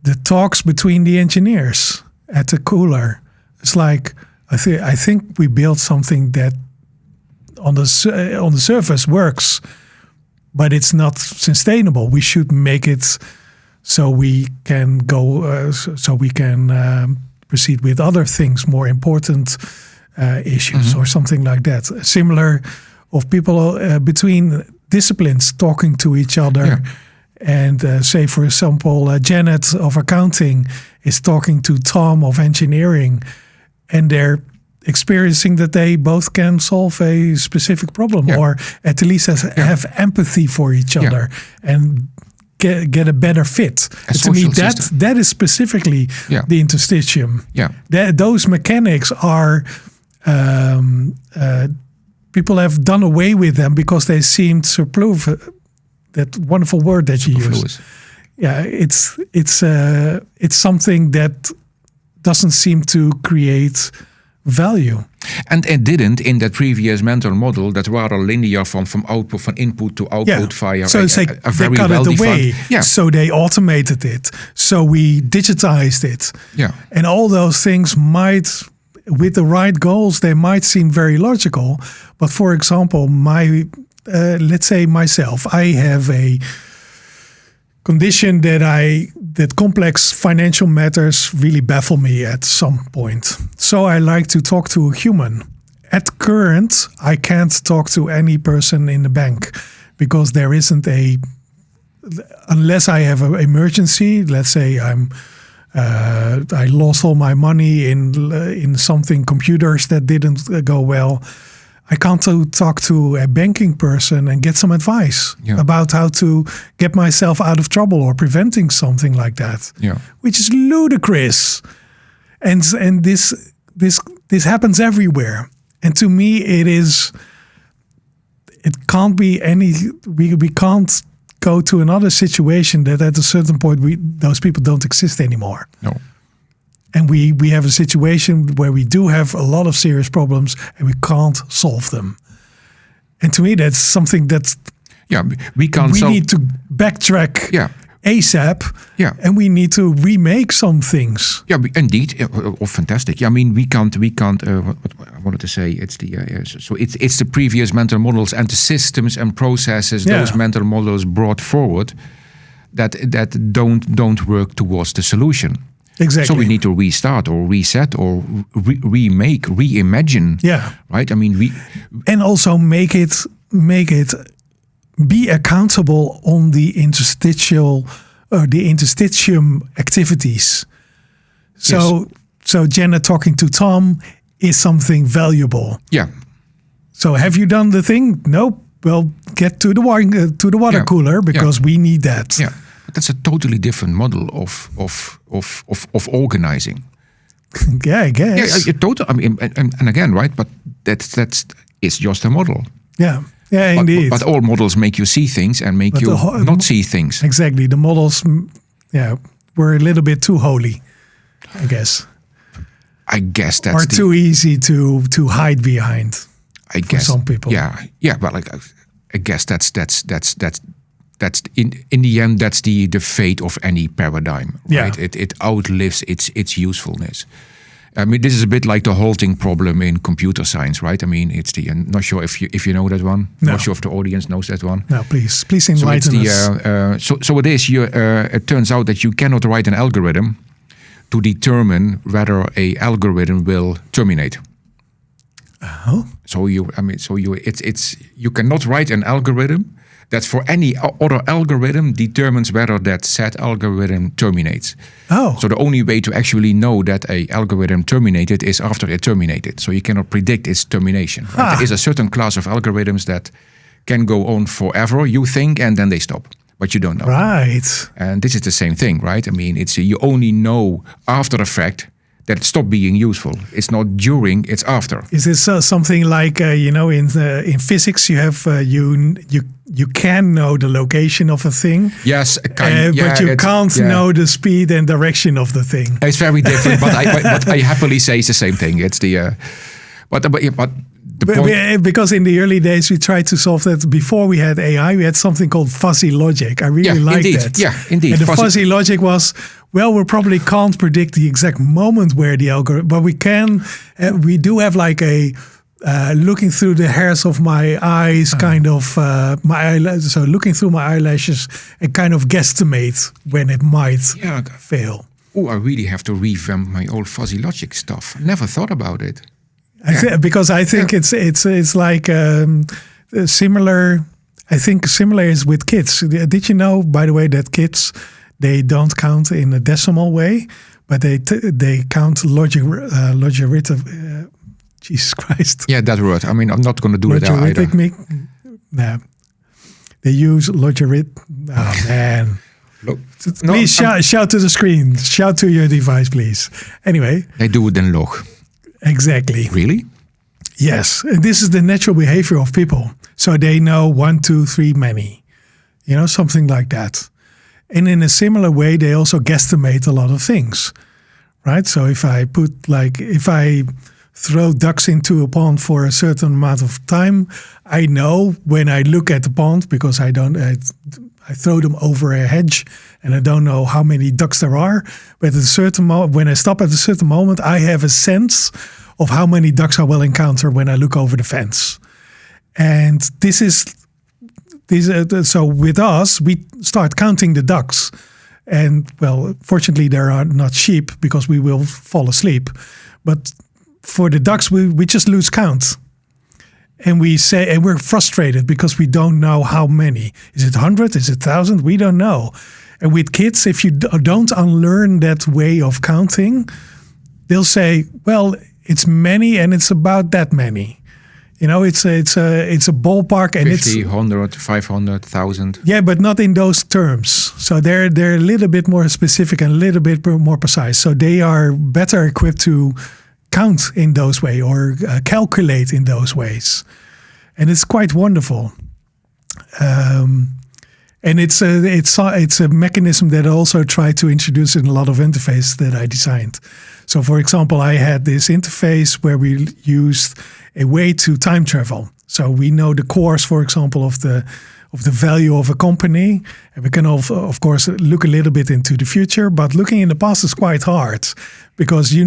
the talks between the engineers at the cooler. It's like, I think we built something that on the surface works, but it's not sustainable. We should make it so we can go, proceed with other things, more important issues, or something like that. Similar of people between disciplines talking to each other. Yeah. And say, for example, Janet of accounting is talking to Tom of engineering, and they're experiencing that they both can solve a specific problem, or at least have empathy for each other and get a better fit. And to me, that is specifically the interstitium. Yeah. Those mechanics are... people have done away with them because they seemed superfluous. That wonderful word that you use. Yeah, it's something that doesn't seem to create value. And it didn't in that previous mental model, that rather linear from input to output via so a very cut well it away. Yeah. So they automated it. So we digitized it. Yeah. And all those things might, with the right goals, they might seem very logical. But for example, let's say myself, I have a condition that complex financial matters really baffle me at some point. So I like to talk to a human. At current, I can't talk to any person in the bank because there isn't unless I have an emergency. Let's say I lost all my money in something, computers that didn't go well. I can't talk to a banking person and get some advice about how to get myself out of trouble or preventing something like that, which is ludicrous. And this happens everywhere. And to me, it can't be we can't go to another situation that at a certain point those people don't exist anymore. No. And we have a situation where we do have a lot of serious problems and we can't solve them. And to me, that's something that we can't. We need to backtrack ASAP. Yeah. And we need to remake some things. Yeah, indeed. Fantastic. Yeah, I mean, we can't. What I wanted to say, it's it's the previous mental models and the systems and processes those mental models brought forward that don't work towards the solution. Exactly. So we need to restart or reset or remake, reimagine. Yeah. Right. I mean, and also make it be accountable on the interstitium activities. So Jenna talking to Tom is something valuable. Yeah. So have you done the thing? Nope. Well, get to the water cooler because we need that. Yeah. But that's a totally different model of organizing. Yeah, I guess. Yeah, I mean, and again, right? But it's just a model. Yeah. Yeah, indeed. But all models make you see things and make you not see things. Exactly. The models, were a little bit too holy, I guess. I guess that's too easy to hide behind. I guess some people. Yeah. But I guess that's in the end that's the fate of any paradigm. Right? Yeah. It outlives its usefulness. I mean, this is a bit like the halting problem in computer science, right? I mean, it's I'm not sure if you know that one. No. Not sure if the audience knows that one. No, please enlighten us. So it is. It turns out that you cannot write an algorithm to determine whether a algorithm will terminate. Oh. You cannot write an algorithm that for any other algorithm determines whether that said algorithm terminates. Oh. So the only way to actually know that a algorithm terminated is after it terminated. So you cannot predict its termination. Right? There is a certain class of algorithms that can go on forever, you think, and then they stop. But you don't know. Right. And this is the same thing, right? I mean, you only know after the fact that it stopped being useful. It's not during, it's after. Is this something like in physics you have you can know the location of a thing? Yes, but you can't know the speed and direction of the thing. It's very different, but I happily say it's the same thing. It's the because in the early days we tried to solve that before we had AI. We had something called fuzzy logic. I really liked that. Yeah, indeed. And the fuzzy logic was, well, we probably can't predict the exact moment where the algorithm, but we can. We do have like a looking through the hairs of my eyes, kind of my eyelashes. So looking through my eyelashes and kind of guesstimate when it might fail. Oh, I really have to revamp my old fuzzy logic stuff. I never thought about it. Because I think it's like similar. I think similar is with kids. Did you know, by the way, that kids they don't count in a decimal way, but they count logarithm. Jesus Christ! Yeah, that word. I mean, I'm not going to do it either. No, they use logarithm. Oh man! Please shout to the screen. Shout to your device, please. Anyway, they do it in log. Exactly. Really? Yes. And this is the natural behavior of people. So they know 1, 2, 3, many. Something like that. And in a similar way, they also guesstimate a lot of things. Right? So if I throw ducks into a pond for a certain amount of time, I know when I look at the pond, because I throw them over a hedge and I don't know how many ducks there are. But at a certain when I stop at a certain moment, I have a sense of how many ducks I will encounter when I look over the fence. And so with us, we start counting the ducks. And well, fortunately, there are not sheep because we will fall asleep. But for the ducks, we just lose count. And we're frustrated because we don't know how many. Is it 100? Is it 1,000? We don't know. And with kids, if you don't unlearn that way of counting, they'll say, well, it's many and it's about that many. It's a ballpark and 50, 100, 500, 1,000. Yeah, but not in those terms. So they're a little bit more specific and a little bit more precise. So they are better equipped to count in those ways or calculate in those ways. And it's quite wonderful. And it's a mechanism that I also try to introduce in a lot of interfaces that I designed. So for example, I had this interface where we used a way to time travel. So we know the course, for example, of of the value of a company. And we can of course look a little bit into the future, but looking in the past is quite hard because you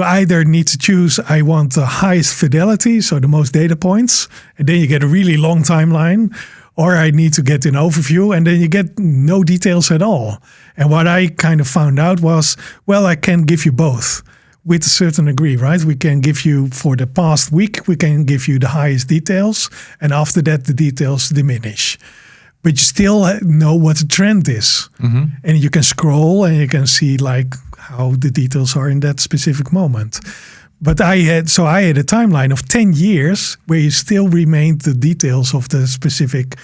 either need to choose, I want the highest fidelity, so the most data points, and then you get a really long timeline, or I need to get an overview, and then you get no details at all. And what I kind of found out was, well, I can give you both with a certain degree, right? We can give you, for the past week, we can give you the highest details, and after that, the details diminish. But you still know what the trend is. Mm-hmm. And you can scroll and you can see like how the details are in that specific moment. But I had a timeline of 10 years where you still remained the details of the specific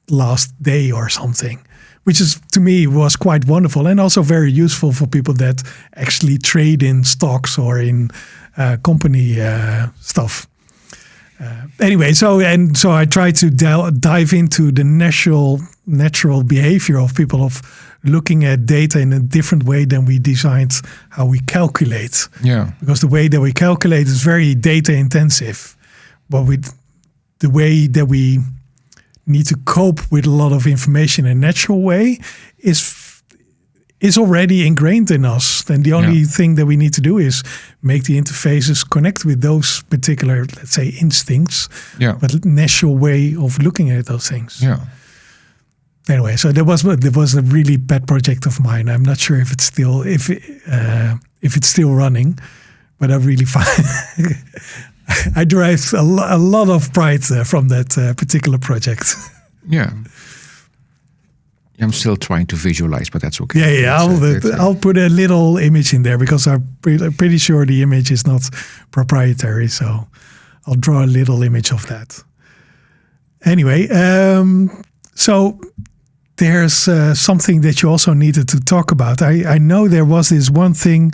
last day or something, which is, to me, was quite wonderful and also very useful for people that actually trade in stocks or in company stuff. Anyway, so I try to dive into the natural behavior of people of looking at data in a different way than we designed how we calculate. Yeah. Because the way that we calculate is very data intensive. But with the way that we need to cope with a lot of information in a natural way is already ingrained in us. Then the only thing that we need to do is make the interfaces connect with those particular, let's say, instincts, but natural way of looking at those things. Yeah. Anyway, so there was a really pet project of mine. I'm not sure if it's still running, but I really find I derived a lot of pride from that particular project. Yeah. I'm still trying to visualize, but that's okay. Yeah. I'll put a little image in there because I'm pretty sure the image is not proprietary. So I'll draw a little image of that. Anyway, so there's something that you also needed to talk about. I know there was this one thing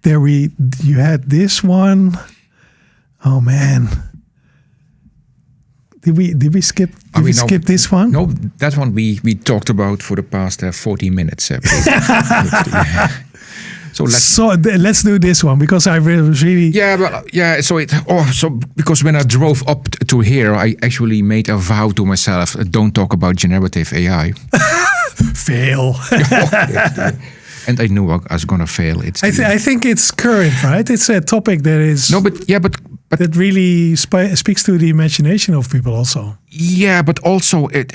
there. You had this one. Oh man. Did we skip? Skip this one? No, that one we talked about for the past 40 minutes. So let's do this one because I really. So because when I drove up to here, I actually made a vow to myself: don't talk about generative AI. Fail. And I knew I was gonna fail. I think it's current, right? It's a topic that is. No, but that really speaks to the imagination of people also. Yeah, but also it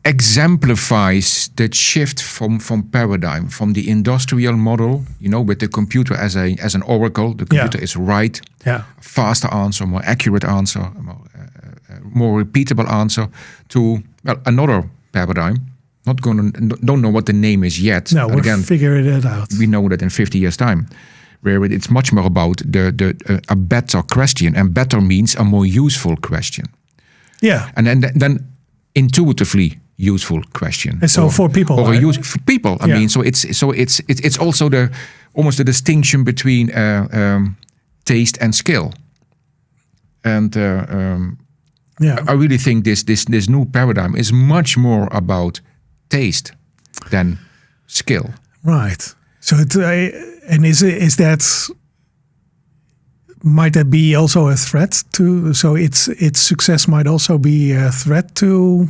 exemplifies the shift from paradigm, from the industrial model, with the computer as an oracle. The computer is right, faster answer, more accurate answer, more repeatable answer, to another paradigm. Don't know what the name is yet. No, we'll figure it out. We know that in 50 years' time, where it's much more about a better question, and better means a more useful question. Yeah, and then intuitively useful question. And so for people, for people. I mean, so it's also almost the distinction between taste and skill. And I really think this new paradigm is much more about taste than skill. Right. So is that, might that be also a threat to? So its success might also be a threat to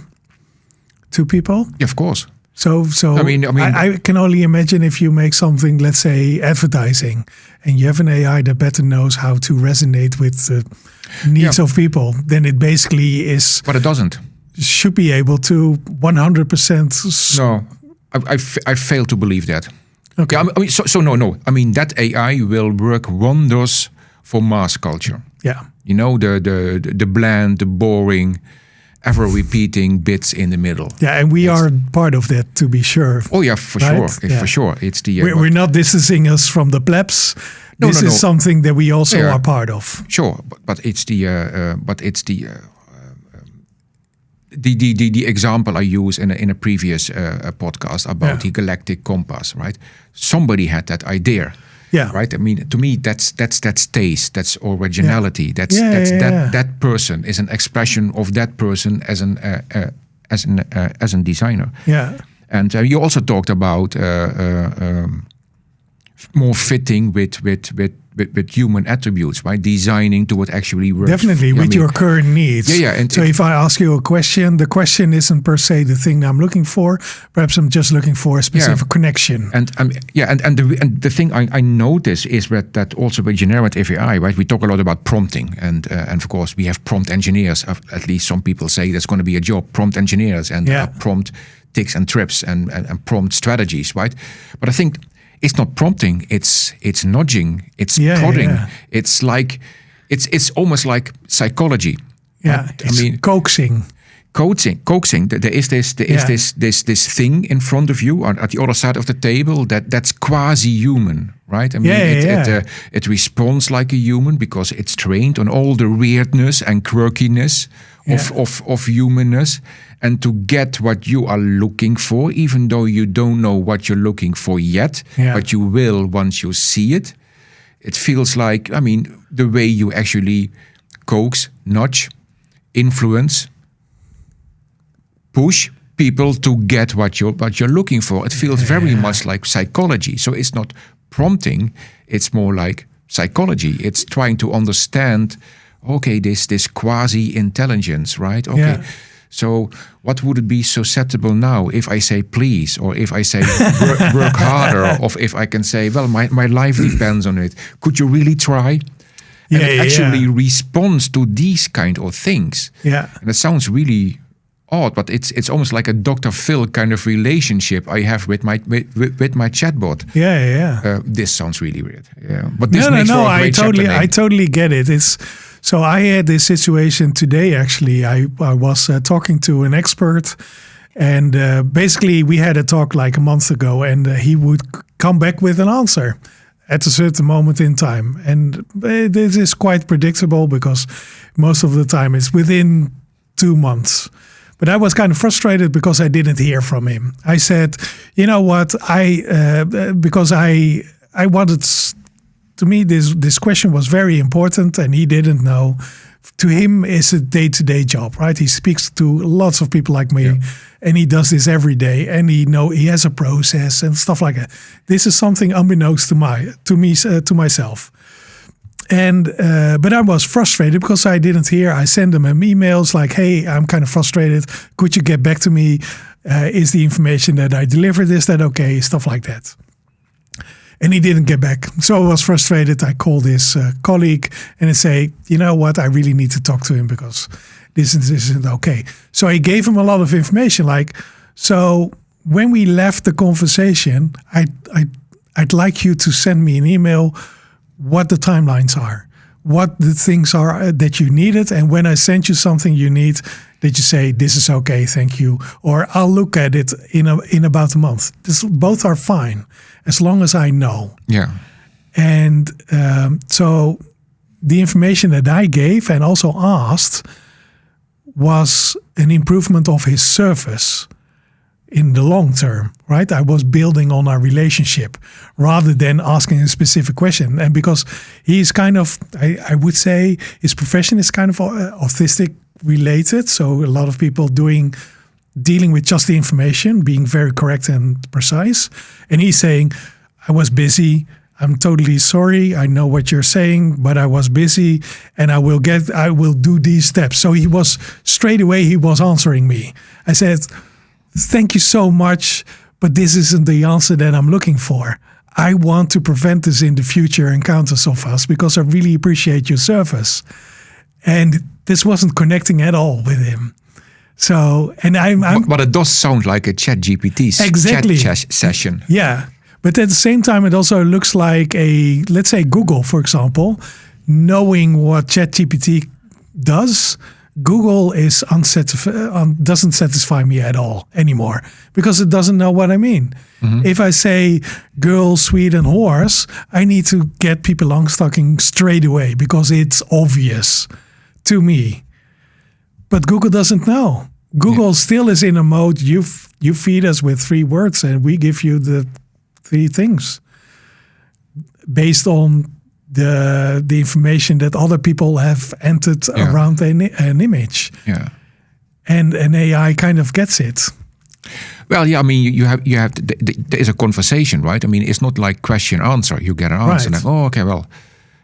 people. Yeah, of course. So I can only imagine if you make something, let's say advertising, and you have an AI that better knows how to resonate with the needs of people, then it basically is. But it doesn't. Should be able to 100%. No, I fail to believe that. Okay. Yeah, no. I mean, that AI will work wonders for mass culture. Yeah. The bland, the boring, ever repeating bits in the middle. Yeah, and we are part of that, to be sure. Oh yeah, for right? sure. Yeah. For sure. It's the we're not distancing us from the plebs. This is something that we also are part of. Sure, but it's the example I use in a previous podcast about the galactic compass, right? Somebody had that idea. Yeah. Right. I mean, to me, that's taste. That's originality. That person is an expression of that person as a designer. Yeah. And you also talked about more fitting with with human attributes, right? Designing to what actually works. Definitely, with your current needs. Yeah. And so if I ask you a question, the question isn't per se the thing I'm looking for. Perhaps I'm just looking for a specific connection. And the thing I notice is that also with generative AI, right? We talk a lot about prompting, and of course we have prompt engineers. At least some people say that's going to be a job, prompt engineers, and prompt ticks and trips and prompt strategies, right? But I think it's not prompting; it's nudging, it's prodding. Yeah. It's like it's almost like psychology. Yeah, it's coaxing. Coaxing. There is this thing in front of you or at the other side of the table that's quasi-human, right? I mean, it responds like a human because it's trained on all the weirdness and quirkiness of humanness, and to get what you are looking for, even though you don't know what you're looking for yet, but you will once you see it. It feels like, I mean, the way you actually coax, nudge, influence, push people to get what you're looking for. It feels very much like psychology. So it's not prompting, it's more like psychology. It's trying to understand, okay, this quasi-intelligence, right? Okay. Yeah. So what would it be susceptible now if I say please, or if I say work harder, or if I can say, well, my life depends on it. Could you really try? And it actually responds to these kind of things. Yeah. And it sounds really odd, but it's almost like a Dr. Phil kind of relationship I have with my chatbot. This sounds really weird. Yeah, but this makes for a great I totally get it. So I had this situation today. Actually, I was talking to an expert, and basically we had a talk like a month ago, and he would come back with an answer at a certain moment in time, and this is quite predictable because most of the time it's within 2 months. But I was kind of frustrated because I didn't hear from him. I said, you know what, because I wanted, to me, this question was very important and he didn't know. To him, it's a day-to-day job, right? He speaks to lots of people like me, and he does this every day, and he has a process and stuff like that. This is something unbeknownst to myself. And but I was frustrated because I didn't hear. I sent him emails like, "Hey, I'm kind of frustrated. Could you get back to me? Is the information that I delivered, is that okay?" Stuff like that. And he didn't get back. So I was frustrated. I called his colleague and I say, you know what? I really need to talk to him because this isn't okay. So I gave him a lot of information. Like, so when we left the conversation, I'd like you to send me an email what the timelines are, what the things are that you needed. And when I send you something you need, that you say, this is okay, thank you. Or I'll look at it in about a month. Both are fine, as long as I know. Yeah. And so the information that I gave and also asked was an improvement of his service in the long term, right? I was building on our relationship rather than asking a specific question. And because he's kind of, I would say his profession is kind of autistic related. So a lot of people dealing with just the information, being very correct and precise. And he's saying, I was busy. I'm totally sorry. I know what you're saying, but I was busy and I will do these steps. So he was answering me. I said, thank you so much, but this isn't the answer that I'm looking for. I want to prevent this in the future encounters of us because I really appreciate your service. And this wasn't connecting at all with him. So, and but it does sound like a ChatGPT chat session. Yeah. But at the same time, it also looks like let's say Google, for example, knowing what ChatGPT does, Google doesn't satisfy me at all anymore because it doesn't know what I mean. Mm-hmm. If I say girl, sweet, and horse, I need to get Pippi Longstocking straight away because it's obvious to me. But Google doesn't know. Google still is in a mode, you feed us with 3 words and we give you the 3 things based on the information that other people have entered around an image. Yeah. And an AI kind of gets it. Well, yeah, I mean, there is a conversation, right? I mean, it's not like question answer. You get an answer, right. And oh, okay, well,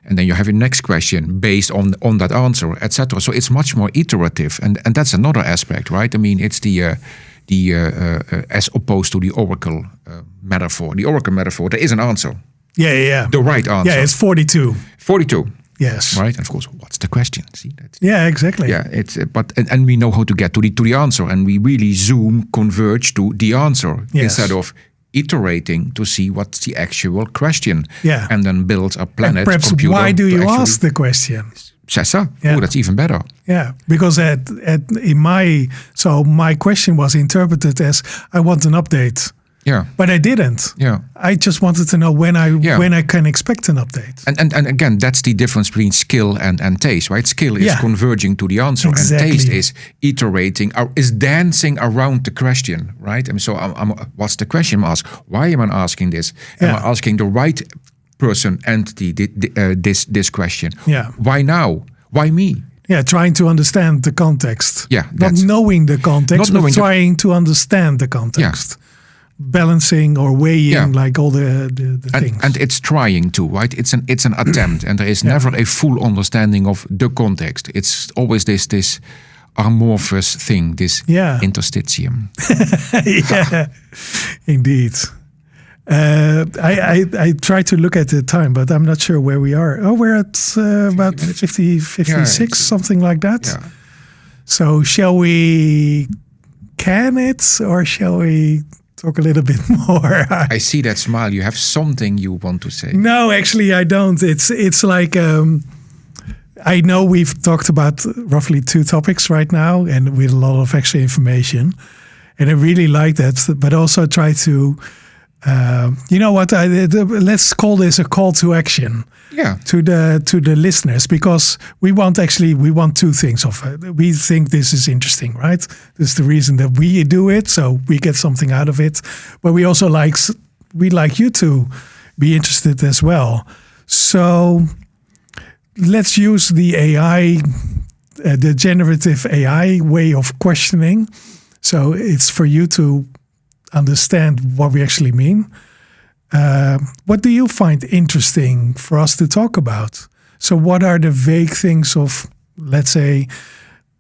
And then you have your next question based on that answer, etc. So it's much more iterative, and that's another aspect, right? I mean, it's the as opposed to the oracle metaphor. The oracle metaphor, there is an answer. Yeah. The right answer. Yeah, it's 42. 42. Yes. Right. And of course, what's the question? See that? Yeah, exactly. Yeah. It's and we know how to get to the answer, and we really converge to the answer instead of iterating to see what's the actual question. Yeah. And then build a planet. And perhaps computer why do you actually ask the question? Cessa. Yeah. Oh, that's even better. Yeah, because my question was interpreted as I want an update. Yeah. But I didn't. Yeah. I just wanted to know when I can expect an update. And again, that's the difference between skill and taste, right? Skill is converging to the answer, Exactly. and taste is iterating, is dancing around the question, right? I mean, so what's the question I'm asking? Why am I asking this? Am I asking the right person, entity, this question? Yeah. Why now? Why me? Yeah, trying to understand the context. Yeah, not knowing the context, but trying to understand the context. Yeah. Balancing or weighing, like all the things. And it's trying to, right? It's an attempt, and there is never a full understanding of the context. It's always this amorphous thing, this interstitium. Yeah, indeed. I try to look at the time, but I'm not sure where we are. Oh, we're at about 56, something like that. Yeah. So shall we can it, or shall we talk a little bit more? I see that smile. You have something you want to say. No, actually, I don't. It's like I know we've talked about roughly 2 topics right now, and with a lot of extra information, and I really like that. But also try to, you know what? Let's call this a call to action. Yeah. To the listeners, because we want 2 things of it. We think this is interesting, right? This is the reason that we do it, so we get something out of it. But we also like you to be interested as well. So let's use the AI, the generative AI way of questioning. So it's for you to understand what we actually mean. What do you find interesting for us to talk about? So what are the vague things of, let's say,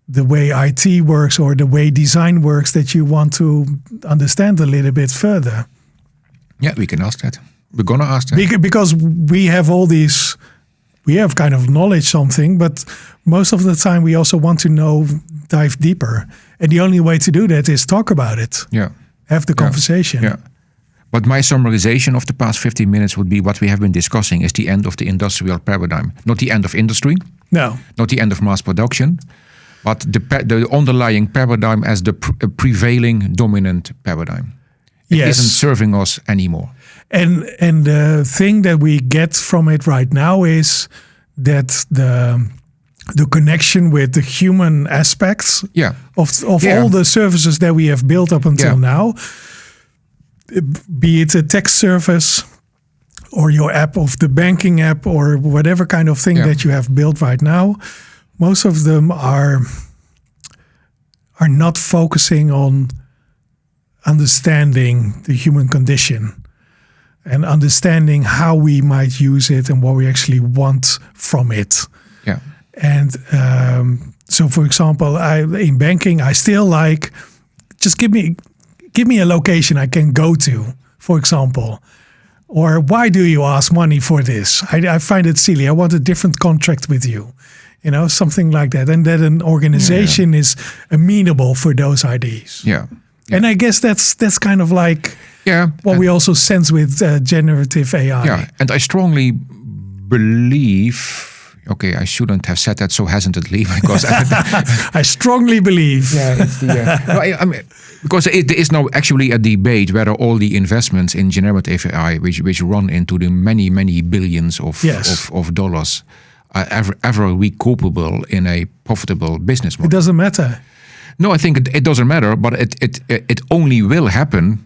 the way IT works or the way design works that you want to understand a little bit further? Yeah, we can ask that. We're going to ask that. Because we have we have kind of knowledge something, but most of the time we also want to dive deeper. And the only way to do that is talk about it. Yeah. Have the conversation. Yeah. But my summarization of the past 15 minutes would be what we have been discussing is the end of the industrial paradigm. Not the end of industry. No. Not the end of mass production. But the underlying paradigm as the prevailing dominant paradigm. It isn't serving us anymore. And the thing that we get from it right now is that the connection with the human aspects of all the services that we have built up until now, be it a text service or your app of the banking app or whatever kind of thing that you have built right now, most of them are not focusing on understanding the human condition and understanding how we might use it and what we actually want from it. Yeah. And so, for example, in banking, I still just give me a location I can go to, for example. Or why do you ask money for this? I find it silly. I want a different contract with you. Something like that. And that an organization is amenable for those ideas. Yeah. And I guess that's kind of like what we also sense with generative AI. Yeah, and I strongly believe... Okay, I shouldn't have said that so hesitantly because I strongly believe. Yeah, it's I mean, because there is now actually a debate whether all the investments in generative AI, which run into the many billions of dollars, are ever recoupable in a profitable business model. It doesn't matter. No, I think it doesn't matter, but it only will happen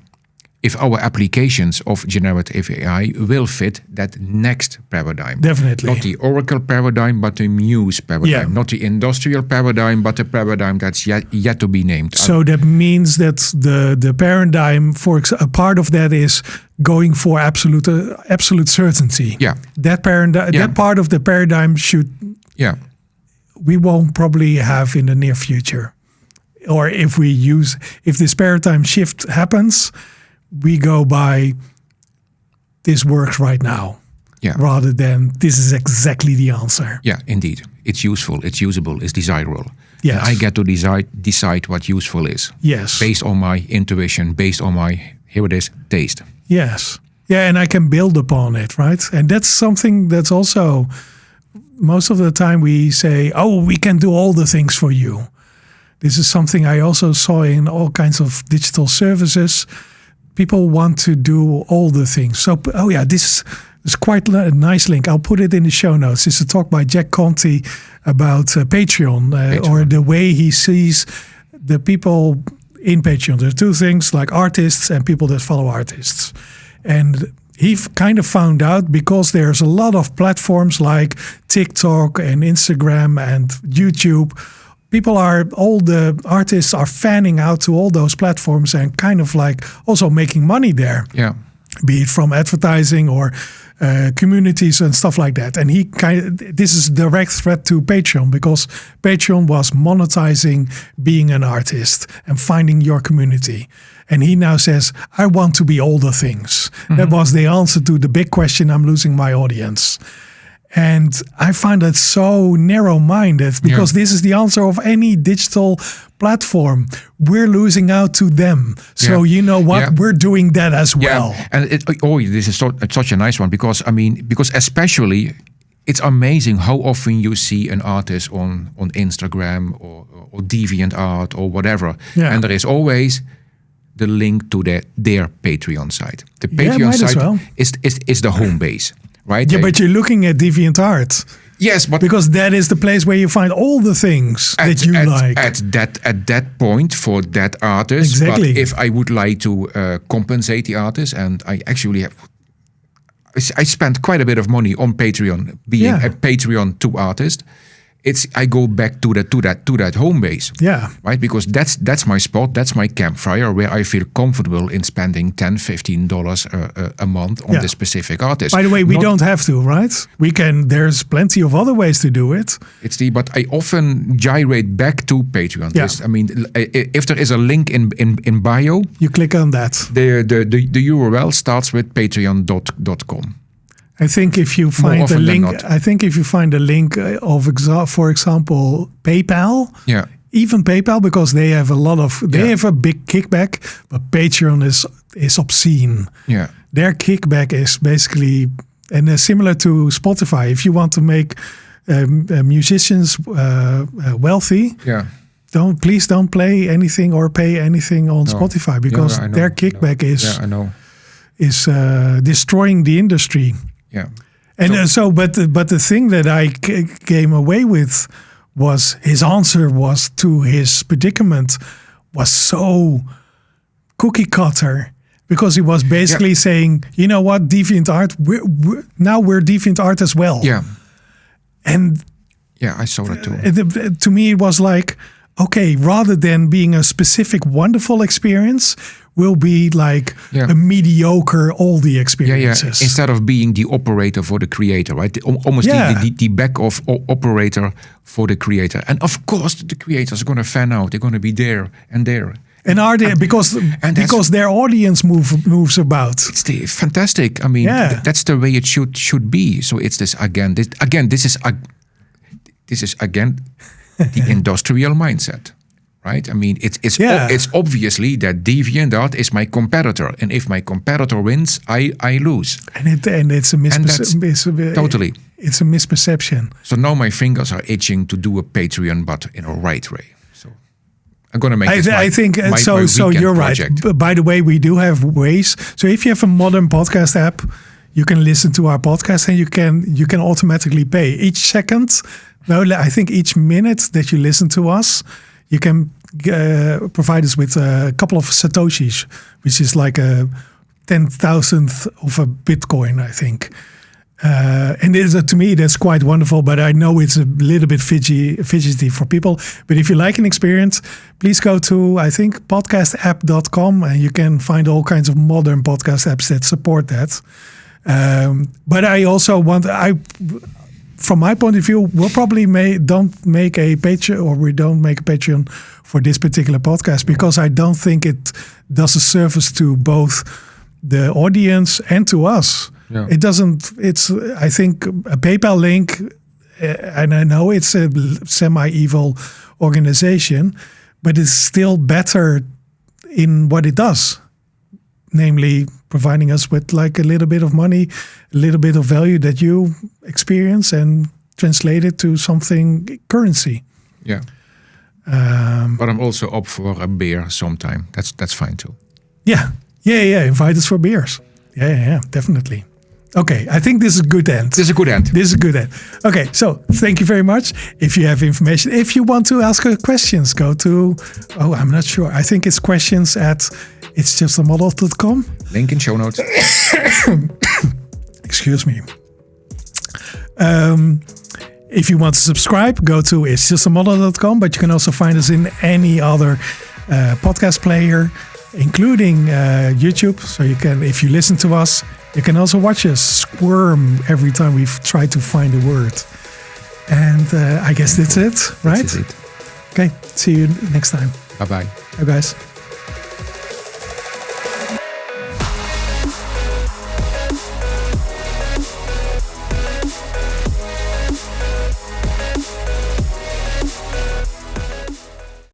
if our applications of generative AI will fit that next paradigm. Definitely. Not the Oracle paradigm, but the Muse paradigm. Yeah. Not the industrial paradigm, but the paradigm that's yet to be named. So that means that the paradigm, a part of that is going for absolute certainty. Yeah. That paradigm, that part of the paradigm we won't probably have in the near future. Or if this paradigm shift happens, we go by this works right now. Yeah. Rather than this is exactly the answer. Yeah, indeed. It's useful, it's usable, it's desirable. Yes. And I get to decide what useful is. Yes. Based on my intuition, based on my, here it is, taste. Yes. Yeah, and I can build upon it, right? And that's something that's also, most of the time we say, oh, we can do all the things for you. This is something I also saw in all kinds of digital services. People want to do all the things. So, this is quite a nice link. I'll put it in the show notes. It's a talk by Jack Conte about Patreon, or the way he sees the people in Patreon. There are two things, like artists and people that follow artists. And he kind of found out, because there's a lot of platforms like TikTok and Instagram and YouTube, all the artists are fanning out to all those platforms and kind of like also making money there. Yeah. Be it from advertising or communities and stuff like that. And this is a direct threat to Patreon, because Patreon was monetizing being an artist and finding your community. And he now says, I want to be all the things. Mm-hmm. That was the answer to the big question, I'm losing my audience. And I find that so narrow-minded, because this is the answer of any digital platform. We're losing out to them. So you know what? Yeah. We're doing that as well. And this is such a nice one, because especially it's amazing how often you see an artist on Instagram or DeviantArt or whatever. Yeah. And there is always the link to their Patreon site. The Patreon site is the home base. Right? Yeah, but you're looking at DeviantArt. Yes, but because that is the place where you find all the things that you like. At that point for that artist. Exactly. But if I would like to compensate the artist, and I actually I spent quite a bit of money on Patreon, being a Patreon to artist. I go back to that home base. Yeah. Right? Because that's my spot, that's my campfire where I feel comfortable in spending $10-15 a month on this specific artist. By the way, we don't have to, right? We can. There's plenty of other ways to do it. But I often gyrate back to Patreon. Yeah. I mean, if there is a link in bio, you click on that. The URL starts with patreon.com. I think if you find the link, for example, PayPal. Yeah. Even PayPal, because they have have a big kickback, but Patreon is obscene. Yeah. Their kickback is basically, and similar to Spotify. If you want to make musicians wealthy, please don't play anything or pay anything on Spotify, because their kickback is destroying the industry. Yeah. And but the thing that I came away with was his answer to his predicament was so cookie cutter, because he was basically saying, you know what, DeviantArt, we're DeviantArt as well. Yeah. And I saw that too. To me, it was like, okay, rather than being a specific wonderful experience, will be like a mediocre all the experiences. Yeah. Instead of being the operator for the creator, right? Almost the back of operator for the creator. And of course, the creators are going to fan out. They're going to be there and there. And are they, because their audience moves about. It's fantastic. I mean, that's the way it should be. So it's this again. This is again the industrial mindset. Right? I mean, it's obviously that DeviantArt is my competitor, and if my competitor wins, I lose. And it's a misperception. Totally, it's a misperception. So now my fingers are itching to do a Patreon, but in a right way. So I'm gonna make. I think so. You're project. Right. But by the way, we do have ways. So if you have a modern podcast app, you can listen to our podcast, and you can automatically pay each second. No, I think each minute that you listen to us, you can provide us with a couple of satoshis, which is like 10,000th of a Bitcoin, I think. And to me, that's quite wonderful, but I know it's a little bit fidgety for people. But if you like an experience, please go to, I think, podcastapp.com, and you can find all kinds of modern podcast apps that support that. But I also from my point of view, we'll probably don't make a Patreon, or we don't make a Patreon for this particular podcast, because I don't think it does a service to both the audience and to us. Yeah. It doesn't. I think a PayPal link, and I know it's a semi-evil organization, but it's still better in what it does, namely providing us with like a little bit of money, a little bit of value that you experience, and translate it to something currency. Yeah. But I'm also up for a beer sometime. That's fine too. Yeah. Invite us for beers. Yeah, definitely. Okay, I think this is a good end. This is a good end. Okay, so thank you very much. If you have information, if you want to ask questions, go to, I'm not sure. I think it's questions at itsjustamodel.com. Link in show notes. Excuse me. If you want to subscribe, go to itsjustamodel.com, but you can also find us in any other podcast player, including YouTube. So you can, if you listen to us, you can also watch us squirm every time we try to find a word. And I guess that's it, right? That's it. Okay, see you next time. Bye-bye. Bye, guys.